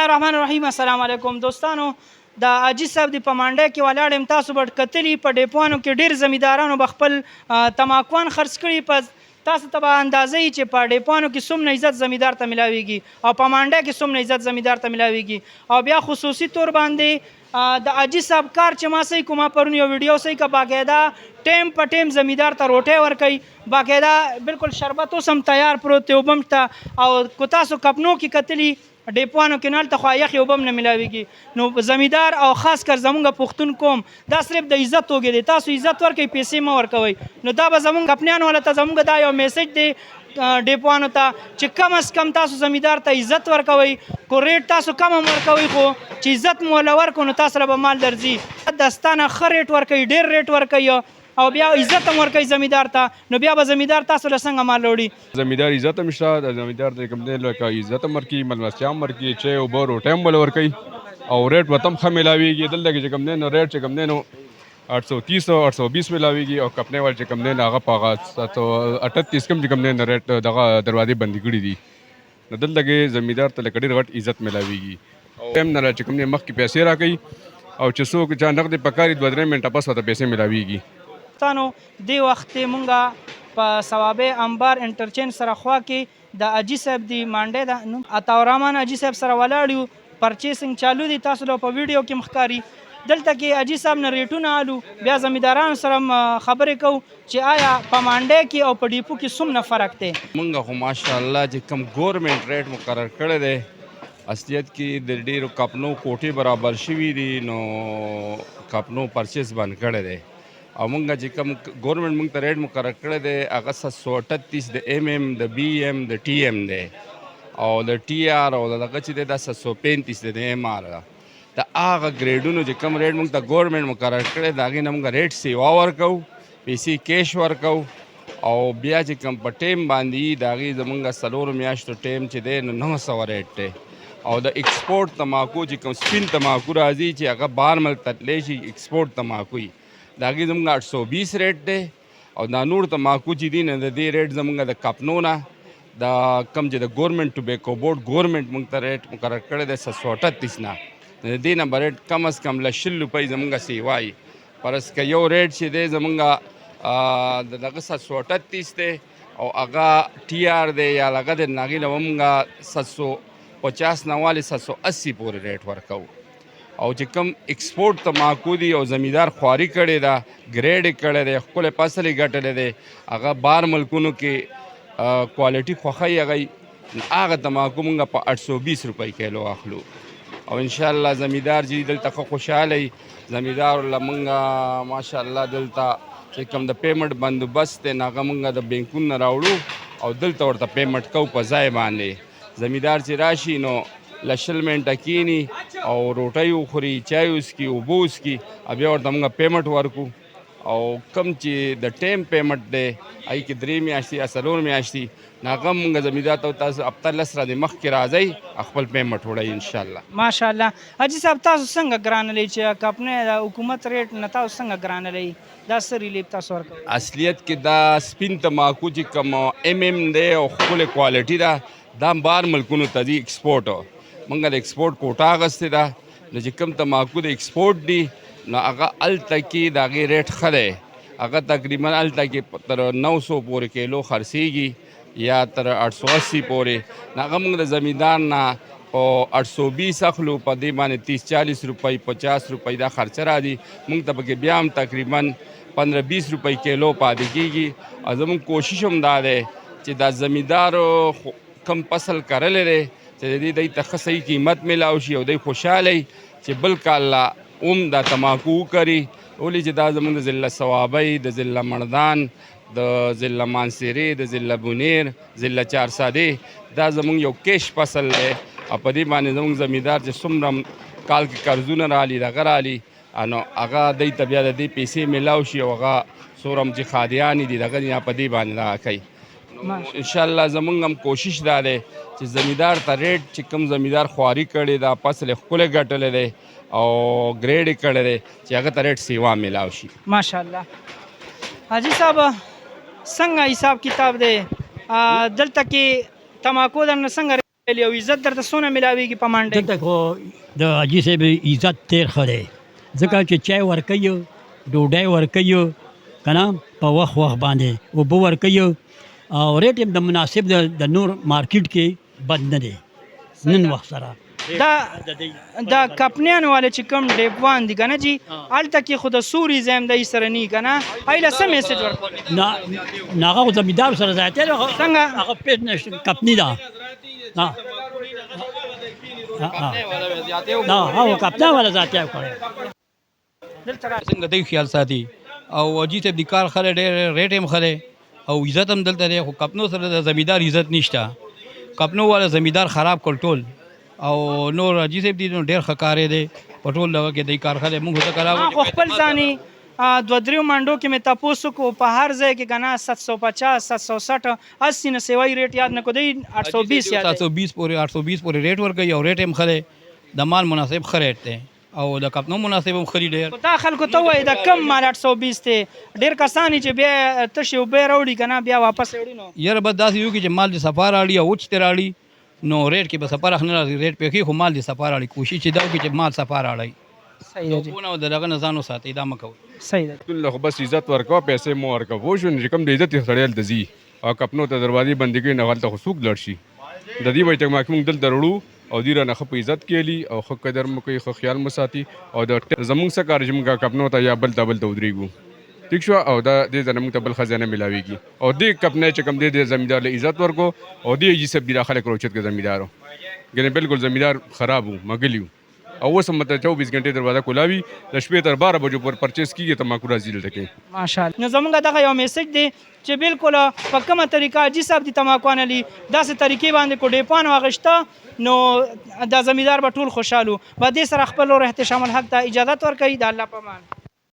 الله الرحمن الرحیم. السلام علیکم دوستانو. د حاجي صاحب د په مانډی کې ولاړ یم. تاسو به کتلي په ډیپوانو کې ډېر زمیندارانو به خپل تماکوان خرڅ کړي. په تاسو ته به اندازه وي چې په ډیپوانو کې څومره عزت زمیندار ته میلاویږي او په مانډی کې څومره عزت زمیندار ته میلاویږي. او بیا خصوصي طور باندې د حاجي صاحب کار چې ما صحیح کوم پرون یو ویډیو صحیح که باقاعده ټیم په ټیم زمیندار ته روټۍ ورکوي. باقاعده بالکل شربت اوس هم تیار پروت دی، اوبه هم شته. او که تاسو کپنو کې کتلي ډیپوانو کې نهلته خو یخې اوبه هم نه میلاویږي. نو زمیندار او خاص کر زمونږ پښتون قوم دا صرف د عزت توګې دی. تاسو عزت ورکوئ، پیسې مه ورکوئ. نو دا به زمونږ کپنیانو والا ته زمونږ دا یو میسج دی ډیپوانو ته چې کم از کم تاسو زمیندار ته عزت ورکوئ. کو ریټ تاسو کم هم ورکوئ خو چې عزت مو ورله ورکړو نو تاسو له به مال درځي. دستانه ښه ریټ ورکوئ، ډېر ریټ ورکوئ او بیا عزت هم ورکوي زمیندار ته. نو بیا به زمیندار تاسو له څنګه مال وړي. زمیندار عزت هم شته، د زمیندار د کوم دی لکه عزت هم ورکوي، مېلمستیا هم ورکوي، چای اوبه روټۍ هم بله ورکوي او ریټ ورته هم ښه میلاویږي. دلته کې چې کوم دی نو ریټ چې کوم دی نو 830 او 820 میلاویږي او کپنۍ وال چې کوم دی نو هغه په هغه 738 کوم چې کوم دی نو ریټ دغه دروازې بندي کړي دي. نو دلته کې زمیندار ته لکه ډېر غټ عزت میلاویږي او ټایم نه چې کوم دی مخکې پیسې راکوي او چې څوک چا نغدې په کار 2-3 منټه بس ورته پیسې میلاویږي. تانو دی وخت مونږه په ثوابه انبار انټرچینج سره خوا کې د حاجي صاحب دی مانډی ده نوم عطاورحمن حاجي صاحب سره ولاړ یو. پرچیسنګ چالو دی، تاسو له په ویډیو کې مخکاري. دلته کې حاجي صاحب نه ریټونه آلو، بیا زمیندارانو سره خبرې کوو چې آیا په مانډی کې او په ډیپو کې څومره فرق دی. مونږ خو ماشاءالله چې کوم ګورنمنټ ریټ مقرر کړی دی اصلیت کې د ډېرو کپنو کوټې برابر شوي دي نو کپنو پرچیز بند کړی دی او مونږ چې کوم ګورنمنټ مونږ ته ریټ مقرر کړی دی هغه 738 د ایم ایم د بی ایم د ټي ایم دی او د ټي آر او دغه چې دی دا 735 دی د ایم آر. د هغه ګریډونو چې کوم ریټ مونږ ته ګورنمنټ مقرر کړی د هغې نه مونږ ریټ سیوا ورکوو، پیسې کیش ورکوو او بیا چې کوم په ټیم باندې د هغې زمونږ 4 میاشتو ټیم چې دی نو 900 ریټ دی. او د ایکسپورټ تماکو چې کوم سپین تماکو راځي چې هغه بهر ملک ته تللی شي ایکسپورټ تماکو وي د هغې زموږ 820 ریټ دی. او دا نور تماکو چې دي نه د دې ریټ زموږ د کپنو نه د کوم چې د ګورنمنټ ټوبیکو بورډ ګورنمنټ موږ ته ریټ مقرر کړی دی 738 نه د دې نه به ریټ کم از کم 100 روپۍ زموږ سیوا وي. فرض که یو ریټ چې دی زموږ د دغه 738 دی او هغه ټي آر دی یا هغه دی نو هغې نه به موږ 750 نه والې 780 پورې ریټ ورکوو. او چې کوم ایکسپورټ تماکو دي او زمیندار خواري کړې ده، ګریډ یې کړی دی، ښکلی فصل یې ګټلی دی، هغه بهر ملکونو کې کوالټي خوښوي هغه هغه تماکو مونږ په 820 روپۍ کیلو اخلو. او انشاءالله زمیندار چې دلته ښه خوشحاله وي. زمیندار له مونږ ماشاءالله دلته چې کوم د پیمنټ بندوبست دی نو هغه مونږ د بینکونو نه راوړو او دلته ورته پیمنټ کوو په ځای باندې. زمیندار چې راشي نو لشل منټه کینی او روټۍ وخوري، چای وڅکي، اوبه وڅکي، بیا ورته موږ پیمنټ ورکو. او کم چې د ټیم پیمنټ دی هغې کې 3 میاشتې یا 4 میاشتې نو هغه موږ زمیندار ته تاسو هفته 10 ورځې مخکې راځئ خپل پیمنټ وړئ انشاءالله. ماشاءالله. حاجي صاحب تاسو څنګه ګرانولی چې کپنۍ د حکومت ریټ نه تاسو څنګه ګرانولی دا څه ریلیف تاسو ورکوئ؟ اصلیت کې دا سپین تماکو چې کوم ایم ایم دی او ښکلې کوالټي ده دا بهر ملکونو ته ځي ایکسپورټ. مونږ د ایکسپورټ کوټه اخیستې ده نو چې کوم تماکو د ایکسپورټ دي نو هغه هلته کې د هغې ریټ ښه دی. هغه تقریبا هلته کې تر 900 پورې کیلو خرڅېږي یا تر 880 پورې. نو هغه مونږ د زمیندار نه په 820 اخلو، په دې باندې 30-40 روپۍ 50 روپۍ دا خرچه راځي. مونږ ته پکې بیا هم تقریبا 15-20 روپۍ کیلو پاتې کېږي. او زمونږ کوشش هم دا دی چې دا زمیندارو کم فصل کرلی دی چې د دې ته ښه صحیح قیمت میلاو شي او دی خوشحاله چې بل کال لا هم دا تماکو وکري. ولې چې دا زموږ د ضلع صوابۍ، د ضلع مردان، د ضلع مانسیرې، د ضلع بونیر، ضلع چارسادې دا زموږ یو کیش فصل دی او په دې باندې زموږ زمیندار چې څومره کال کې قرضونه رالي دغه رالي نو هغه دی ته بیا د دې پیسې میلاو شي او هغه څومره هم چې خادیانې دي دغه یا په دې باندې دغه کوي. انشاءالله زمونږ هم کوشش دا دی چې زمیندار ته ریټ چې کوم زمیندار خواري کړې ده، فصل یې ښکلی ګټلی دی او ګریډ یې کړی دی چې هغه ته ریټ سیوا میلاو شي. ماشاءالله. حاجي صاحب څنګه حساب کتاب دی دلته کې تماکو درنه څنګه یو عزت درته څونه ملاویږي په منډه دلته خو د حاجي صاحب عزت ډېر ښه دی ځکه چې چای ورکوي ډوډۍ ورکوي که نه په وخت باندې اوبه ورکوي او ریټ هم د مناسب د نور مارکیټ کې بد نه دی نن وخت سره دا کپنیان والے چې کوم ډیپوان دي کنه جی الته کې خود سوري زم دای سره نی کنه ایله سم میسج ورکول ناغه زمیدار سره ځایته څنګه هغه پیټ نشته کپنی دا نه هغه کپنا ولا ځاتیا کوي څنګه دوی خیال ساتي او حاجي صاحب د کار خله ډېر ریټ هم خله او عزت هم دلته دی خو کپنو سره د زمیدار عزت نشته کپنو والا زمیدار خراب کړ ټول او نور حاجي صاحب دي ډېر ښه کارې دی په ټول دغه کې د کار خله موږ ته کراو خو خپل ځاني دو دریو منډو کې مې تاسو کو په هر ځای کې کنه 750 760 80 نه سیوای ریټ یاد نه کو دی 820 یاد 720 پورې ریټ ورکوي او ریټ هم خله د مال مناسب خریټ دی او د کپنو مناسب هم خري ډېر دا خلکو ته وای دا کم مال 820 ته ډېر کسانی چې بیا تشي وبې راوړي کنه بیا واپس وړي نو یاره بس داسې یو کې چې مال د سفار اړي او چې راړي نو ریټ کې به سفر اخنه راځي ریټ په کې خو مال د سفار اړي کوشش چې دا وکړي چې مال سفار اړي صحیح دی کو نو دغه نه ځانو ساتي دا مکو صحیح دی ټول خو بس عزت ورکو پیسې مو ورکو وو شو چې کوم د عزت سړیل دزي او کپنو ته دروازې بندګي نه غلطه خو سوق لړ شي د دې وایي چې ماکمون دل درړو او دی رانه خو په عزت کېلی او خو قدر مو کوي خو خیال مو ساتي او د زمونږ څخه کار چې موږ کپنو ته یا بل ته ودرېږو ٹھیک شو او دا دې زمونږ ته بل خزانه ملاويږي او دې کپنه چې کوم دې زمیندار له عزت ورکو او دې یي سب دی داخله کروچت کې زمیندارو ګنې بالکل زمیندار خراب وو مګلیو او اوس هم ته 24 غنټې دروازه کولاوي د شپې تر 12 بجو پر پرچیز کیږي تماکو راځي دلته کې ماشاءالله نو زمونږ دغه یو میسج دی چې بالکل په کومه طریقه حاجي صاحب د تماکوان علی داسې طریقې باندې کو ډیپان واغشته نو د زمیندار به ټول خوشاله و دې سره خپل روح احتشام الحق ته اجازه ورکړي د الله په امان